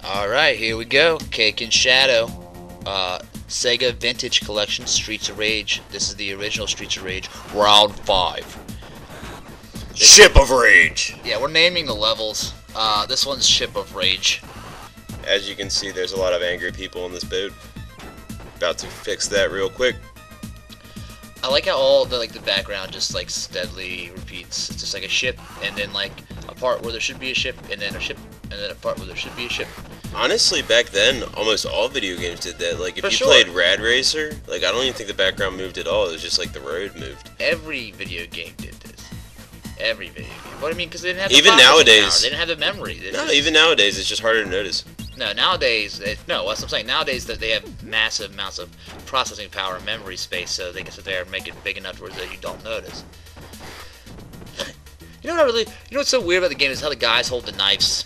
Alright, here we go. Cake and Shadow. Sega Vintage Collection, Streets of Rage. This is the original Streets of Rage. Round 5. Ship of Rage! Yeah, we're naming the levels. This one's Ship of Rage. As you can see, there's a lot of angry people on this boat. About to fix that real quick. I like how all the background just steadily repeats. It's just like a ship, and then a part where there should be a ship, and then a ship, and then a part where there should be a ship. Honestly, back then, almost all video games did that. Like, if For you sure. played Rad Racer, I don't even think the background moved at all. It was just the road moved. Every video game did this. Every video game. What I mean, because they didn't have the Even processing nowadays. power. They didn't have the memory. Even nowadays, it's just harder to notice. No, nowadays, that's what I'm saying. Nowadays, that they have massive amounts of processing power and memory space, so they can sit there and make it big enough where that you don't notice. You know what's so weird about the game is how the guys hold the knives.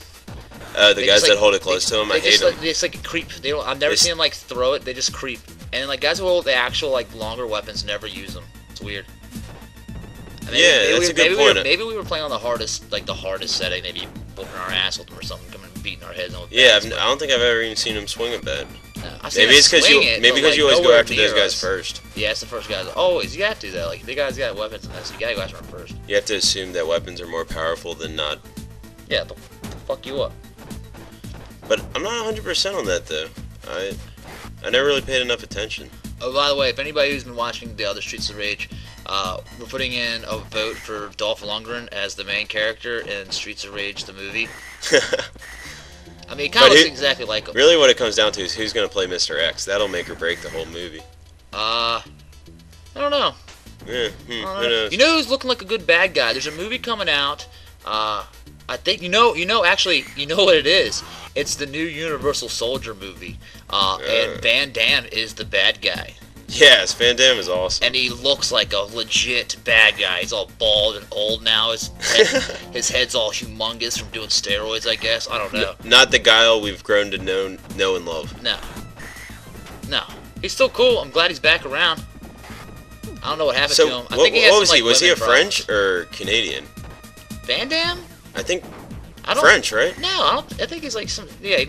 The guys that hold it close to them, I hate them. They just creep. I've never seen them throw it. They just creep. And then guys who hold the actual longer weapons never use them. It's weird. And Yeah, that's a good point. Maybe we were playing on the hardest setting. Maybe whooping our ass with them or something, coming and beating our heads on. Yeah, I don't think I've ever even seen them swing a bat. No, Maybe it's because you always go after those guys first. Yeah, it's the first guys. Always, you have to though. The guys got weapons in this. You gotta go after them first. You have to assume that weapons are more powerful than not. Yeah, they'll fuck you up. But I'm not 100% on that though. I never really paid enough attention. Oh, by the way, if anybody who's been watching the other Streets of Rage, we're putting in a vote for Dolph Lundgren as the main character in Streets of Rage, the movie. I mean, he kind of looks exactly like him. Really, what it comes down to is who's going to play Mr. X. That'll make or break the whole movie. I don't know. Yeah, who knows? You know who's looking like a good bad guy? There's a movie coming out. I think actually, you know what it is. It's the new Universal Soldier movie. And Van Damme is the bad guy. Yes, Van Damme is awesome. And he looks like a legit bad guy. He's all bald and old now. His head's all humongous from doing steroids, I guess. I don't know. Not the Guile we've grown to know and love. No. He's still cool. I'm glad he's back around. I don't know what happened to him. I think he had what was some, he? Was he a problems. French or Canadian? Van Damme? I think French, right? No, I think he's some. Yeah,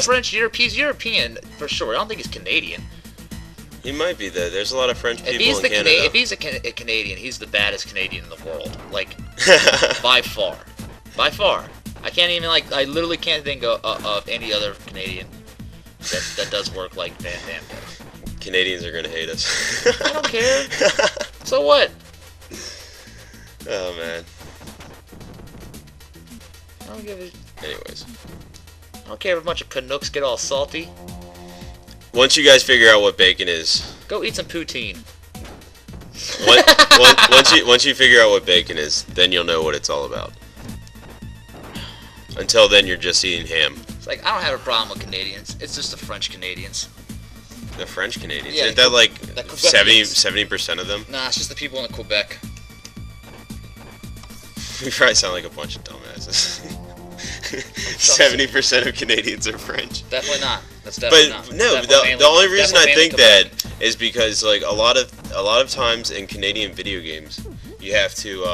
French. He's European for sure. I don't think he's Canadian. He might be though. There's a lot of French people in Canada. If he's a Canadian, he's the baddest Canadian in the world. By far. I can't even I literally can't think of any other Canadian that does work like Van Damme does. Canadians are gonna hate us. I don't care. So what? Oh man. I don't give a. Anyways. I don't care if a bunch of Canucks get all salty. Once you guys figure out what bacon is, go eat some poutine. Once you figure out what bacon is, then you'll know what it's all about. Until then, you're just eating ham. It's I don't have a problem with Canadians. It's just the French Canadians. The French Canadians? Yeah, Isn't that 70% of them? Nah, it's just the people in Quebec. We probably sound like a bunch of dumbasses. 70% of Canadians are French. Definitely not. That's definitely not. No, the only reason I think that is because a lot of times in Canadian video games, you have to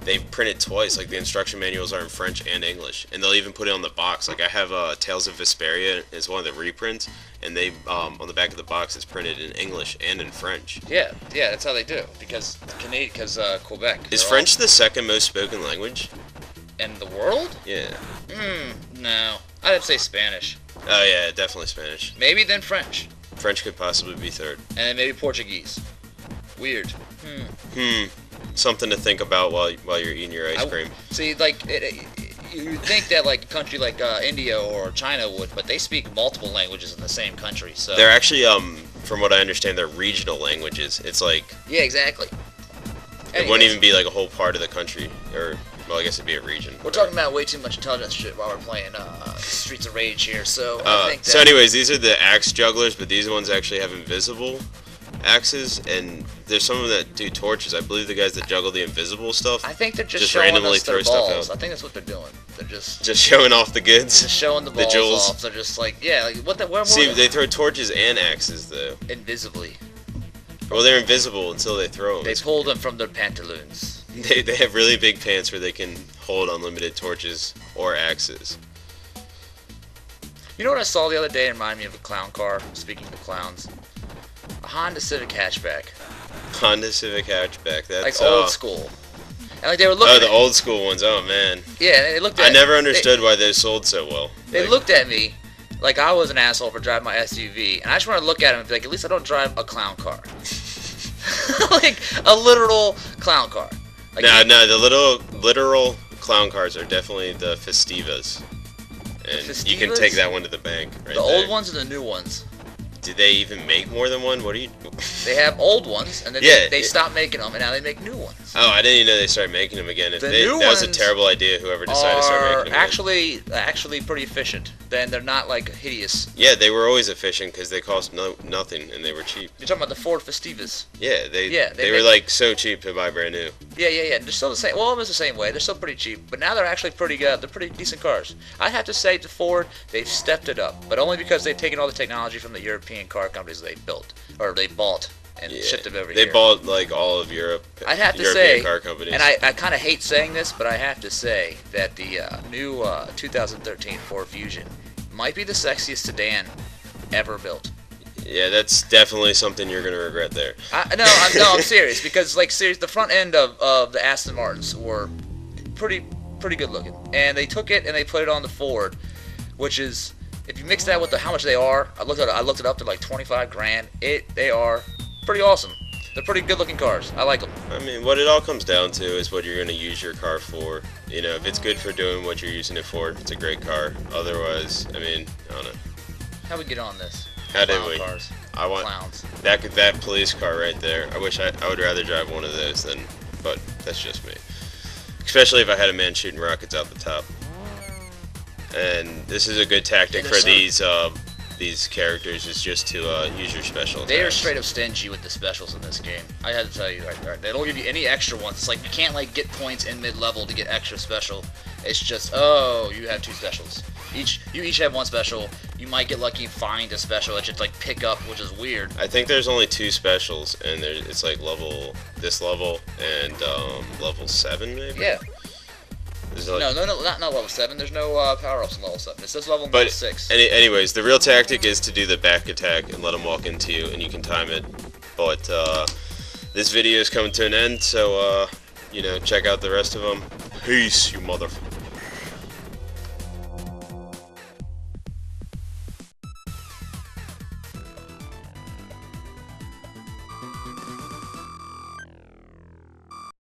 they print it twice. The instruction manuals are in French and English, and they'll even put it on the box. I have Tales of Vesperia is one of the reprints, and they on the back of the box is printed in English and in French. Yeah, that's how they do because Quebec. Is French the second most spoken language in the world? Yeah. No, I'd have to say Spanish. Oh yeah, definitely Spanish. Maybe then French. French could possibly be third. And then maybe Portuguese. Weird. Something to think about while you're eating your ice cream. See, you'd think that a country like India or China would, but they speak multiple languages in the same country. So they're actually, from what I understand, they're regional languages. It's yeah, exactly. It wouldn't even be a whole part of the country, or well, I guess it'd be a region. We're talking about way too much intelligence shit while we're playing Streets of Rage here. So I think that so anyways, these are the axe jugglers, but these ones actually have invisible axes, and there's some of them that do torches. I believe the guys that juggle the invisible stuff. I think they're just showing randomly us their throw stuff balls. out. I think that's what they're doing. They're just showing off the goods. Just showing the balls jewels. off. They're just what the where See, they throw torches and axes though. Invisibly. Well, they're invisible until they throw them. They pull them from their pantaloons. They have really big pants where they can hold unlimited torches or axes. You know what I saw the other day? It reminded me of a clown car. Speaking of clowns, a Honda Civic hatchback. Honda Civic hatchback. That's like old school. And like they were looking. Oh, the old school ones. Oh man. Yeah, they looked at. I never understood why those sold so well. They looked at me like I was an asshole for driving my SUV, and I just want to look at him and be like, at least I don't drive a clown car. Like a literal clown car. Like no, the literal clown cars are definitely the Festivas. And Festivas? You can take that one to the bank. Right the there. old ones or the new ones? Do they even make more than one? What do you? They have old ones, and then they stopped making them, and now they make new ones. Oh, I didn't even know they started making them again. That was a terrible idea. Whoever decided to start making them. Actually pretty efficient. Then they're not like hideous. Yeah, they were always efficient because they cost nothing and they were cheap. You're talking about the Ford Festivas. Yeah, they were like so cheap to buy brand new. Yeah. They're still the same. Well, almost the same way. They're still pretty cheap, but now they're actually pretty good. They're pretty decent cars. I have to say, to Ford, they've stepped it up, but only because they've taken all the technology from the European car companies they built or they bought and shipped them over here. They bought like all of Europe. I'd have to European say, car companies. and I kind of hate saying this, but I have to say that the new 2013 Ford Fusion might be the sexiest sedan ever built. Yeah, that's definitely something you're gonna regret there. I'm serious because the front end of the Aston Martins were pretty good looking, and they took it and they put it on the Ford, which is, if you mix that with how much they are, I looked it up to like 25 grand. They are pretty awesome. They're pretty good looking cars. I like them. I mean, what it all comes down to is what you're going to use your car for. You know, if it's good for doing what you're using it for, it's a great car. Otherwise, I mean, I don't know. How we get on this? How did we? Cars. I want Clowns. that police car right there. I would rather drive one of those than, but that's just me. Especially if I had a man shooting rockets out the top. And this is a good tactic for these characters, is just to use your special attacks. They are straight up stingy with the specials in this game. I had to tell you right there. They don't give you any extra ones. It's like you can't like get points in mid-level to get extra special. It's just, oh, you have two specials. You each have one special. You might get lucky and find a special that you just like pick up, which is weird. I think there's only two specials, and it's like this level and level 7 maybe. Yeah. Like, no, not level 7. There's no power-ups in level 7. It's this level and level 6. Anyways, the real tactic is to do the back attack and let them walk into you, and you can time it. But this video is coming to an end, so check out the rest of them. Peace, you motherfucker.